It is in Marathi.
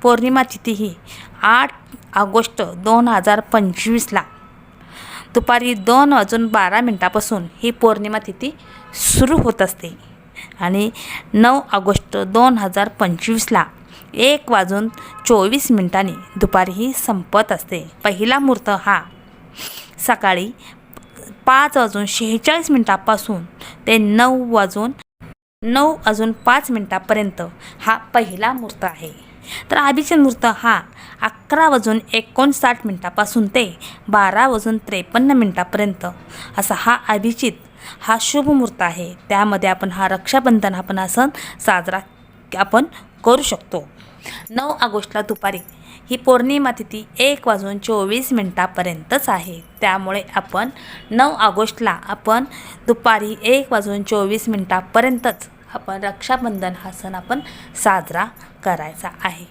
पौर्णिमा तिथी ही 8 ऑगस्ट 2025ला दुपारी 2:12 ही पौर्णिमा तिथी सुरू होत असते आणि 9 ऑगस्ट 2025ला 1:24 दुपारी ही संपत असते। पहिला मुहूर्त हा सकाळी 5:46 पासून ते 9:05 हा पहिला मुहूर्त आहे। तर अभिजित मुहूर्त हा 11:59 पासून ते 12:53 असा हा अभिजित हा शुभ मुहूर्त आहे। त्यामध्ये आपण हा रक्षाबंधन हा सण साजरा करू शकतो। 9 ऑगस्टला दुपारी ही पौर्णिमा तिथी 1:24 आहे। त्यामुळे आपण 9 ऑगस्टला आपण दुपारी 1:24 आपण रक्षाबंधन हा सण साजरा करायचा आहे।